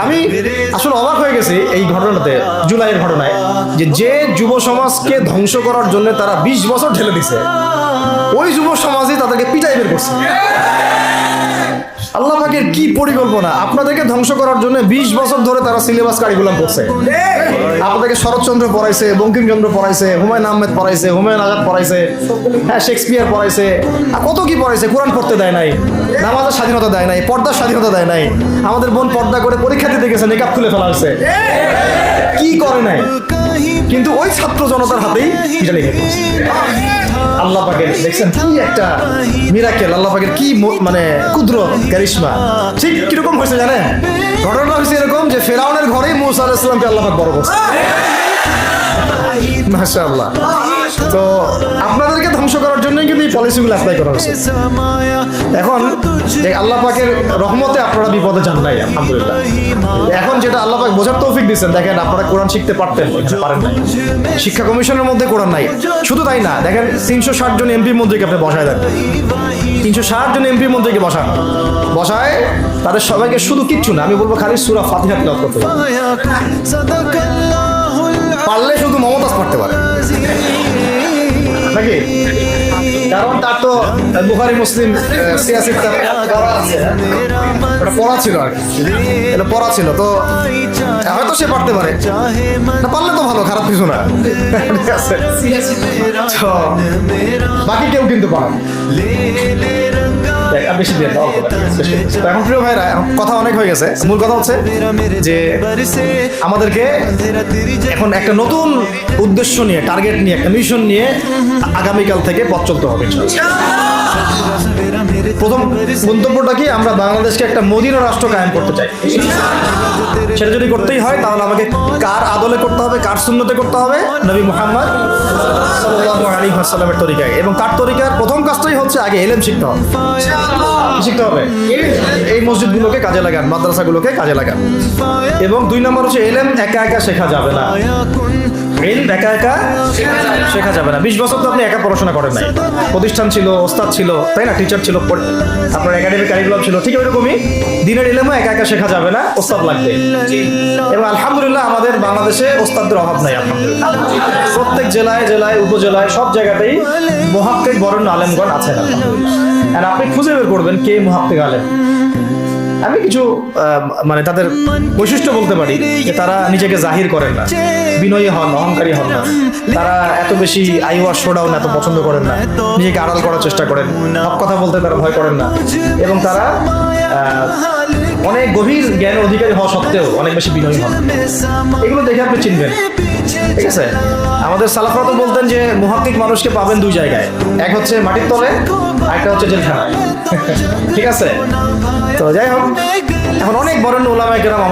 আমি আসলে অবাক হয়ে গেছি এই ঘটনাতে, জুলাইয়ের ঘটনায়, যে যুব সমাজকে ধ্বংস করার জন্য তারা 20 বছর ঢেলে দিছে, ওই যুব সমাজই তাদেরকে পিটাই বের করছে। আল্লাহ পাকের কি পরিকল্পনা! আপনাদেরকে ধ্বংস করার জন্য 20 বছর ধরে তারা সিলেবাস কারিকুলাম করছে। আপনাদেরকে শরৎচন্দ্র পড়াইছে, বঙ্কিমচন্দ্র পড়াইছে, হুমায়ুন আহমেদ পড়াইছে, হুমায়ুন আজাদ পড়াইছে, হ্যাঁ শেক্সপিয়ার পড়াইছে, আর কত কি পড়াইছে। কোরআন পড়তে দেয় নাই, নামাজের স্বাধীনতা দেয় নাই, পর্দার স্বাধীনতা দেয় নাই। আমাদের বোন পর্দা করে পরীক্ষা দিতে গেছে, নেকাব খুলে ফেলা হয়েছে, কি করে নাই। কিন্তু ওই ছাত্র জনতার হাতেই এটা লেগে পড়ছে। আল্লাহ পাকের দেখছেন কি একটা মিরাকেল, আল্লাহ পাকের কি মানে কুদরত, কারিশমা। ঠিক কিরকম হয়েছে জানেন? ঘটনাটা হয়েছে এরকম যে ফেরাউনের ঘরেই মুসা আলাইহিস সালামকে আল্লাহ পাক বড় করছে। মাশাআল্লাহ। তো আপনাদেরকে ধ্বংস করার জন্য কিন্তু এই পলিসিগুলো অ্যাপ্লাই করা হয়েছে। এখন আল্লাহ পাকের রহমতে আপনারা বিপদে যান নাই, আলহামদুলিল্লাহ। এখন যেটা আল্লাহ পাক বোঝার তৌফিক দিচ্ছেন, দেখেন আপনারা কোরআন শিখতে পারতেন, পারেন নাই। শিক্ষা কমিশনের মধ্যে কোরআন নাই। শুধু তাই না, দেখেন 360 জন এমপির মধ্যে আপনি বসায় দেন, 360 জন এমপির মধ্যে বসায় তাদের সবাইকে শুধু কিচ্ছু না, আমি বলবো খালি সূরা ফাতিহা তিলাওয়াত করতে পারলে শুধু মমতাজ পড়তে পারে নাকি? কারণ তার তো বুখারী মুসলিম সিয়াসি পড়া ছিল, আর এটা পড়া ছিল, তো হয়তো সে পারতে পারে, না পারলে তো ভালো, খারাপ কিছু না। ঠিক আছে, তো বাকি কেউ কিন্তু পারে। এখন প্রিয় ভাইরা, কথা অনেক হয়ে গেছে, মূল কথা হচ্ছে যে আমাদেরকে এখন একটা নতুন উদ্দেশ্য নিয়ে, টার্গেট নিয়ে, একটা মিশন নিয়ে আগামীকাল থেকে পথ চলতে হবে। প্রথম গন্তব্যটা কি? আমরা বাংলাদেশকে একটা মদিনা রাষ্ট্র কায়েম করতে চাই। সেটা যদি করতেই হয় তাহলে আমাকে কার আদলে করতে হবে, কার সুন্নতে করতে হবে? নবী মুহাম্মদ সাল্লাল্লাহু আলাইহি ওয়াসাল্লামের তরিকায়। এবং তার তরিকার প্রথম কাজটাই হচ্ছে আগে ইলম শিখতে হবে। শিখতে হবে, এই মসজিদগুলোকে কাজে লাগান, মাদ্রাসাগুলোকে কাজে লাগান। এবং 2 নম্বর হচ্ছে ইলম একা একা শেখা যাবে না। ইলম একা একা শেখা যাবে না। 20 বছর তো আপনি একা পড়াশোনা করেন নাই, প্রতিষ্ঠান ছিল, ওস্তাদ ছিল, তাই না? টিচার ছিল, আপনার একাডেমিক কারিকুলাম ছিল। ঠিক ওইরকমই দিনের ইলমও একা একা শেখা যাবে না, ওস্তাদ লাগবে। এবং আলহামদুলিল্লাহ আমাদের বাংলাদেশে ওস্তাদদের অভাব নাই, আলহামদুলিল্লাহ। প্রত্যেক জেলায় জেলায় উপজেলায় সব জায়গাতেই মুহাক্কিক বরেণ্য আলেমগণ আছেন, আলহামদুলিল্লাহ। আর আপনি খুঁজে বের করবেন কে মুহাক্কিক আলেম। আমি কিছু মানে তাদের বৈশিষ্ট্য বলতে পারি যে তারা নিজেকে জাহির করেন না, বিনয়ী হন, অহংকারী হন না, তারা এত বেশি আইওয়াশ শোডাউন এত পছন্দ করেন না, নিজেকে আড়াল করার চেষ্টা করেন, হক কথা বলতে তারা ভয় করেন না, এবং তারা অনেক গভীর জ্ঞান অধিকারী হওয়া সত্ত্বেও অনেক বেশি বিনয়ী হন। এগুলো দেখে আপনি চিনবেন, ঠিক আছে? আমাদের সালাফরা তো বলতেন যে মুহাক্কিক মানুষকে পাবেন 2 জায়গায়, এক হচ্ছে মাটির তলে, আরেকটা হচ্ছে জেলখানায়। ঠিক আছে? তো যাই হোক, এখন অনেক বরেণ্য উলামায়ে কেরাম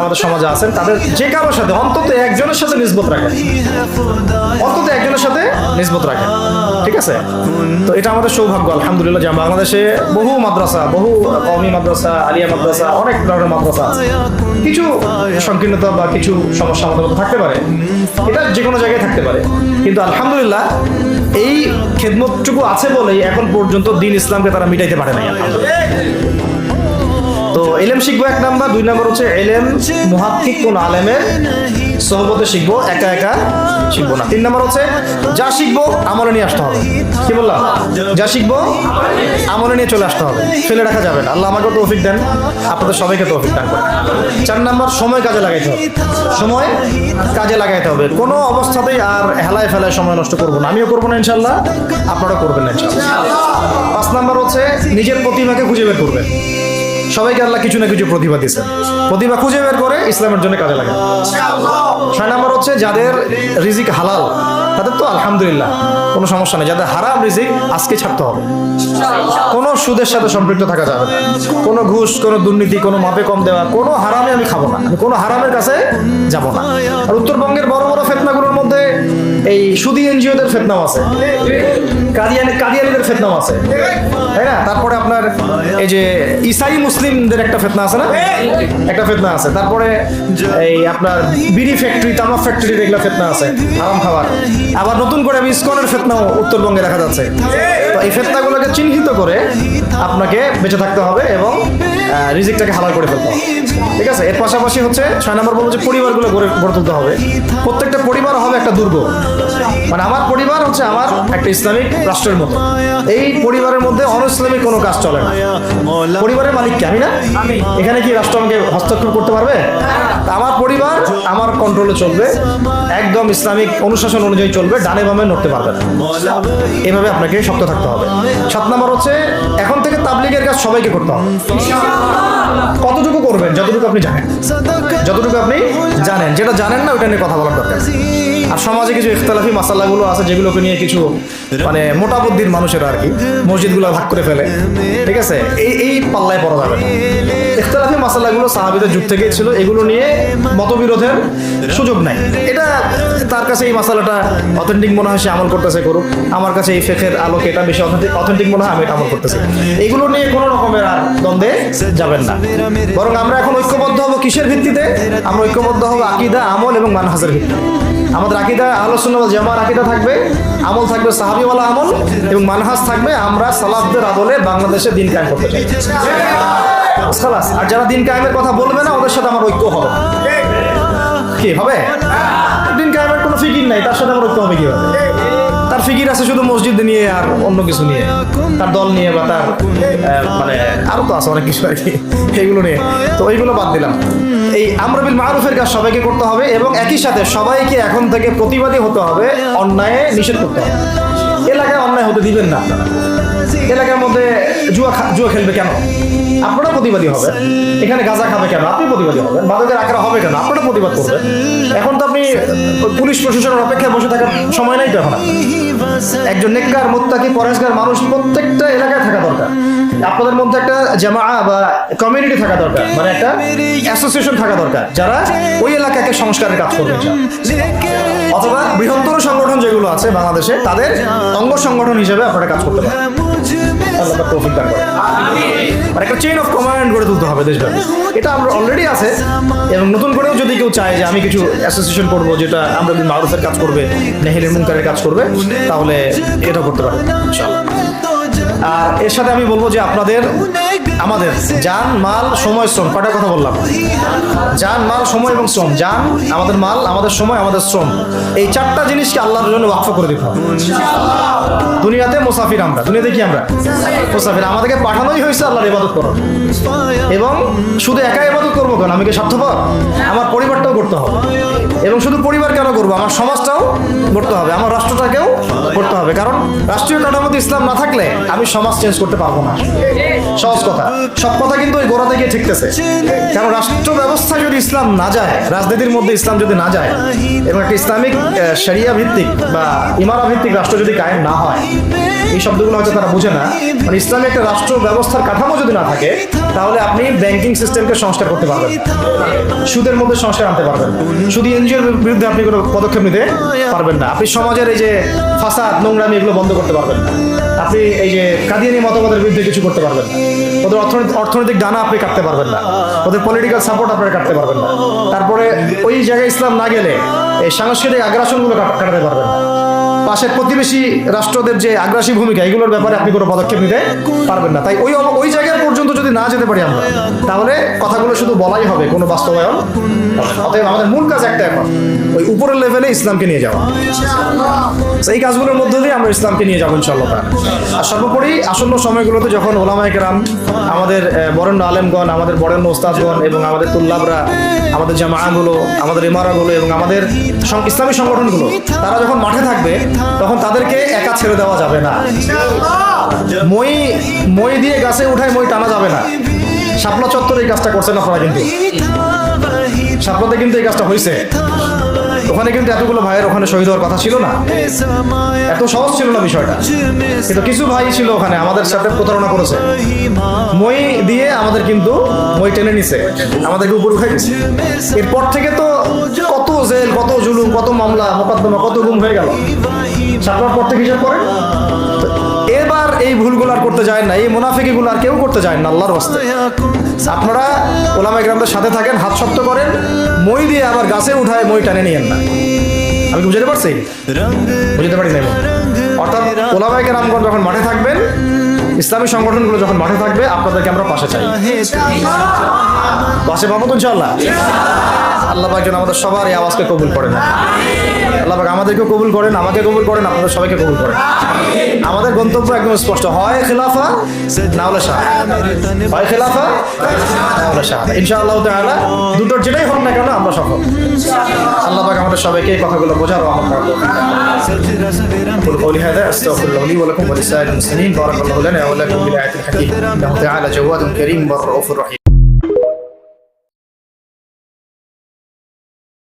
আমাদের সমাজে আছেন, তাদের যে কারোর সাথে অন্তত একজনের সাথে নিসবত রাখেন, অন্তত একজনের সাথে নিসবত রাখেন। ঠিক আছে? তো এটা আমাদের সৌভাগ্য, আলহামদুলিল্লাহ, যে বাংলাদেশে বহু মাদ্রাসা, বহু কওমি মাদ্রাসা, আলিয়া মাদ্রাসা, অনেক ধরনের মাদ্রাসা আছে। কিছু সংকীর্ণতা বা কিছু সমস্যা আমাদের মধ্যে থাকতে পারে, এটা যে কোনো জায়গায় থাকতে পারে, কিন্তু আলহামদুলিল্লাহ এই খেদমতটুকু আছে বলেই এখন পর্যন্ত দ্বীন ইসলামকে তারা মিটাইতে পারে নাই। তো ইলম শিখবো 1 নাম্বার, 2 নাম্বার হচ্ছে ইলম মুহাক্কিক কোন আলেমের সোহবতে শিখবো, একা একা শিখবো না। 3 নাম্বার হচ্ছে যা শিখবো আমলে নিয়ে আসতে হবে। কি বললাম? যা শিখবো আমলে নিয়ে চলে আসতে হবে, ফেলে রাখা যাবে না। আল্লাহ আমাকে তৌফিক দেন, আপনাদের সবাইকে তৌফিক দান করেন। 4 নাম্বার সময় কাজে লাগাইতে হবে, সময় কাজে লাগাইতে হবে। কোনো অবস্থাতেই আর হেলায় ফেলায় সময় নষ্ট করবো না, আমিও করবো না ইনশাল্লাহ, আপনারা করবেন না ইনশাল্লাহ। 5 নাম্বার হচ্ছে নিজের প্রতিভাকে খুঁজে বের করবেন। সবাইকে আল্লাহ কিছু না কিছু প্রতিভা দিয়েছে, প্রতিভা খুঁজে বের করে ইসলামের জন্য কাজে লাগে। 6 নাম্বার হচ্ছে যাদের রিজিক হালাল তাদের তো আলহামদুলিল্লাহ কোনো সমস্যা নেই, যাদের হারাম রিজিক আজকে ছাড়তে হবে। কোনো সুদের সাথে সম্পৃক্ত থাকা যাবে না, কোনো ঘুষ, কোনো দুর্নীতি, কোনো মাপে কম দেওয়া, কোনো হারামে আমি খাবো না, আমি কোনো হারামের কাছে যাব না। আর উত্তরবঙ্গের বড় বড় ফেতনাগুলোর মধ্যে এই সুদী এনজিওদের ফেতনাও আছে, কাদিয়ানিদের ফেতনাও আছে, তাই না? তারপরে আপনার এই যে ইসাই মুসলিমদের একটা ফেতনা আছে না, একটা ফেতনা আছে। তারপরে এই আপনার বিড়ি ফ্যাক্টরি, তামাক ফ্যাক্টরি, এগুলো ফেতনা আছে, হারাম খাবার। আবার নতুন করে ইসকনের ফেতনাও উত্তরবঙ্গে দেখা যাচ্ছে। তো এই ফেতনাগুলোকে চিহ্নিত করে আপনাকে বেঁচে থাকতে হবে এবং রিজিকটাকে হালাল করে ফেলতে হবে। ঠিক আছে, এর পাশাপাশি হচ্ছে 6 নম্বর বলবো যে পরিবারগুলো গড়ে তুলতে হবে। প্রত্যেকটা পরিবার হবে একটা দুর্গ, মানে আমার পরিবার হচ্ছে আমার একটা ইসলামিক রাষ্ট্রের মতো। এই পরিবারের মধ্যে অনইসলামিক কোনো কাজ চলে না। পরিবারের মালিক কি? আমি না? এখানে কি রাষ্ট্র আমাকে হস্তক্ষেপ করতে পারবে? আমার পরিবার আমার কন্ট্রোলে চলবে, একদম ইসলামিক অনুশাসন অনুযায়ী চলবে, ডানে বামে নড়তে পারবে না। এভাবে আপনাকে শক্ত থাকতে হবে। 7 নম্বর হচ্ছে এখন থেকে তাবলীগের কাজ সবাইকে করতে হবে। কতটুকু করবেন? যতটুকু আপনি জানেন, যতটুকু আপনি জানেন। যেটা জানেন না ওটা নিয়ে কথা বলার দরকার। আর সমাজে কিছু ইখতিলাফি মাসালাগুলো আছে যেগুলোকে নিয়ে কিছু মানে মোটা বুদ্ধির মানুষেরা আর কি মসজিদগুলো ভাগ করে ফেলে। ঠিক আছে, এই পাল্লায় পড়া যাবে না। ইখতিলাফি মাসালাগুলো সাহাবীদের যুগ থেকেই ছিল, এগুলো নিয়ে মতবিরোধের সুযোগ নাই। এটা তার কাছে এই মাসালাটা অথেন্টিক মনে হয়, সে আমল করতেছে, করুক। আমার কাছে এই ফিকহের আলোকে এটা বেশি অথেন্টিক মনে হয়, আমি এটা আমল করতেছি। এগুলো নিয়ে কোনো রকমের আর দ্বন্দ্বে যাবেন না। বরং আমরা এখন ঐক্যবদ্ধ হব কিসের ভিত্তিতে? আমরা ঐক্যবদ্ধ হব আকীদা, আমল এবং মানহাজের ভিত্তিতে। আমাদের আকীদা আহলুস সুন্নাহ ওয়াল জামাআর আকীদা থাকবে, আমল থাকবে সাহাবীওয়ালা আমল, এবং মানহাজ থাকবে আমরা সালাফদের আদলে বাংলাদেশে দিন কায়েম করতে চাই। খালাস। আর যারা দিন কায়েমের কথা বলবে না ওদের সাথে আমার ঐক্য হবে। কি হবে? দিন কায়েমের কোনো ফিকির নাই, তার সাথে আমার ঐক্য হবে কিভাবে? তার ফিকির আছে শুধু মসজিদ নিয়ে আর অন্য কিছু নিয়ে, তার দল নিয়ে বা তার মানে আরো তো আছে অনেক কিছু আর কি, এইগুলো নিয়ে। তো ওইগুলো বাদ দিলাম। এই আমর বিল মারুফের কাজ সবাইকে করতে হবে, এবং একই সাথে সবাইকে এখন থেকে প্রতিবাদী হতে হবে, অন্যায় নিষেধ করতে হবে। এলাকায় অন্যায় হতে দিবেন না আপনারা। এলাকার মধ্যে জুয়া খেলবে কেন? আপনারা প্রতিবাদী হবে। এখানে গাঁজা খাবে কেন? আপনি প্রতিবাদী হবেন। মাদকের আখড়া হবে কেন? আপনারা প্রতিবাদ করবেন। এখন তো আপনি পুলিশ প্রশাসনের অপেক্ষায় বসে থাকার সময় নাই তো এখন। একজন নেককার, মুত্তাকি, পরেশগার মানুষ প্রত্যেকটা এলাকায় থাকা দরকার। আপনাদের মধ্যে একটা জামাআ বা কমিউনিটি থাকা দরকার, মানে একটা অ্যাসোসিয়েশন থাকা দরকার, যারা ওই এলাকাকে সংস্কারের কাজ করবে। অথবা বৃহত্তর সংগঠন যেগুলো আছে বাংলাদেশে, তাদের অঙ্গ সংগঠন হিসেবে আপনারা কাজ করতে পারেন। আল্লাহ পাক তৌফিক দান করেন। আর একটা চেইন অফ কমান্ড গড়ে তুলতে হবে দেশব্যাপী। এটা আমরা অলরেডি আছে, এবং নতুন করেও যদি কেউ চায় যে আমি কিছু অ্যাসোসিয়েশন করব যেটা আমরা বিল মারুফের কাজ করবে, নেহির মুনকারের কাজ করবে, তাহলে এটা করতে পারবে ইনশাআল্লাহ। আর এর সাথে আমি বলবো যে আমাদের জান, মাল, সময়, শ্রম, কয়টা কথা বললাম? জান, মাল, সময় এবং শ্রম। জান, আমাদের মাল, আমাদের সময়, আমাদের শ্রম, এই 4টা জিনিসকে আল্লাহর জন্য ওয়াকফ করে দিতে হবে। দুনিয়াতে মুসাফির আমরা, দুনিয়াতে কি আমরা মুসাফির। আমাদেরকে পাঠানোই হয়েছে আল্লাহর ইবাদত করার, এবং শুধু একা ইবাদত করবো কেন? আমি কি স্বার্থপর? আমার পরিবারটাও করতে হবে। এবং শুধু পরিবার কেন করবো? আমার সমাজটাও করতে হবে, আমার রাষ্ট্রটাকেও করতে হবে। কারণ রাষ্ট্রীয় কাঠামোতে ইসলাম না থাকলে আমি সমাজ চেঞ্জ করতে পারবো না। সহজ কথা। সব কথা কিন্তু ওই গোড়া থেকে ঠিকতেছে। কারণ রাষ্ট্র ব্যবস্থা যদি ইসলাম না যায়, রাজনীতির মধ্যে ইসলাম যদি না যায়, এবং একটা ইসলামিক শরিয়া ভিত্তিক বা ইমারা ভিত্তিক রাষ্ট্র যদি কায়েম না হয়, এই শব্দগুলো হয়তো তারা বুঝে না। মানে ইসলামিক একটা রাষ্ট্র ব্যবস্থার কাঠামো যদি না থাকে, তাহলে আপনি ব্যাংকিং সিস্টেমকে সংস্কার করতে পারবেন, সুদের মধ্যে সংস্কার আনতে পারবেন, শুধু এনজিওর বিরুদ্ধে আপনি কোনো পদক্ষেপ নিতে পারবেন না, আপনি সমাজের এই যে ফাসাদ, নোংরামি, এগুলো বন্ধ করতে পারবেন না, আপনি এই যে কাদিয়ানি মতবাদের বিরুদ্ধে কিছু করতে পারবেন না, ওদের অর্থনৈতিক ডানা আপনি কাটতে পারবেন না, ওদের পলিটিক্যাল সাপোর্ট আপনারা কাটতে পারবেন না। তারপরে ওই জায়গায় ইসলাম না গেলে এই সাংস্কৃতিক আগ্রাসনগুলো কাটাতে পারবেন না। পাশের প্রতিবেশী রাষ্ট্রদের যে আগ্রাসী ভূমিকা, এগুলোর ব্যাপারে আপনি কোনো পদক্ষেপ নিতে পারবেন না। তাই ওই জায়গা পর্যন্ত যদি না যেতে পারি আমরা, তাহলে কথাগুলো শুধু বলাই হবে, কোনো বাস্তবায়ন। অতএব আমাদের মূল কাজ একটা, এখন ওই উপরের লেভেলে ইসলামকে নিয়ে যাওয়া। এই কাজগুলোর মধ্য দিয়ে আমরা ইসলামকে নিয়ে যাবো ইনশাআল্লাহ। আর সর্বোপরি আসন্ন সময়গুলোতে যখন ওলামায়ে কেরাম, আমাদের বরেণ্য আলেমগণ, আমাদের বরেণ্য ওস্তাদগণ, এবং আমাদের তুল্লাবরা, আমাদের জামাআগুলো, আমাদের ইমারাগুলো, এবং আমাদের ইসলামী সংগঠনগুলো, তারা যখন মাঠে থাকবে, তখন তাদেরকে একা ছেড়ে দেওয়া যাবে না। মই দিয়ে গাছে উঠায় মই টানা যাবে না। শাপলা চত্বরে এই কাজটা করছেন আপনারা, কিন্তু শাপলাতে কিন্তু এই কাজটা হয়েছে। ওখানে কিন্তু এতগুলো ভাইয়ের ওখানে শহীদ হওয়ার কথা ছিল না, এত সহজ ছিল না বিষয়টা। কিন্তু কিছু ভাই ছিল ওখানে আমাদের সাথে প্রতারণা করেছে, মই দিয়ে আমাদের কিন্তু মই টেনে নিছে, আমাদেরকে উপর উঠে গেছে। এরপর থেকে তো কত জেল, কত জুলুম, কত মামলা মোকদ্দমা, কত গুম হয়ে গেল। শাপলার পর থেকে হিসাব করেন। এবার এই ভুলগুলো আর করতে যায় না, এই মুনাফিকিগুলো আর কেউ করতে যায় না। আল্লাহর ওয়াস্তে আপনারা ওলামায়ে কেরামদের সাথে থাকেন, হাত শক্ত করেন, মই দিয়ে আবার গাছে উঠায় মই টানে নিয়েন না। আমি বুঝতে পারছি? বুঝতে পারি না। অর্থাৎ ওলামায়ে কেরামগণ যখন মাঠে থাকবেন, ইসলামী সংগঠনগুলো যখন মাঠে থাকবে আপনাদেরকে আমরা পাশে চাই। পাশে পাবো তো ইনশাআল্লাহ। আল্লাহ পাক যেন আমাদের সবার এই আওয়াজকে কবুল করেন। আল্লাহ পাক আমাদেরকেও কবুল করেন, আমাকে কবুল করেন, আপনাদের সবাইকে কবুল করেন। আমাদের গন্তব্য একদম স্পষ্ট, হয় খেলাফা না হলে শাহাদাত, হয় খেলাফা না হলে শাহাদাত। ইনশাআল্লাহ তাআলা দুটোর যেটাই হোক না কেন আমরা সফল। আল্লাহ পাক আমাদের সবাইকে এই কথাগুলো বোঝার রহমত করুন। أقول قولي هذا أستغفر الله لي ولكم ولسائر المسلمين. بارك الله لنا ولكم بالآيات الحكيم إنه تعالى جواد كريم بر رؤوف رحيم.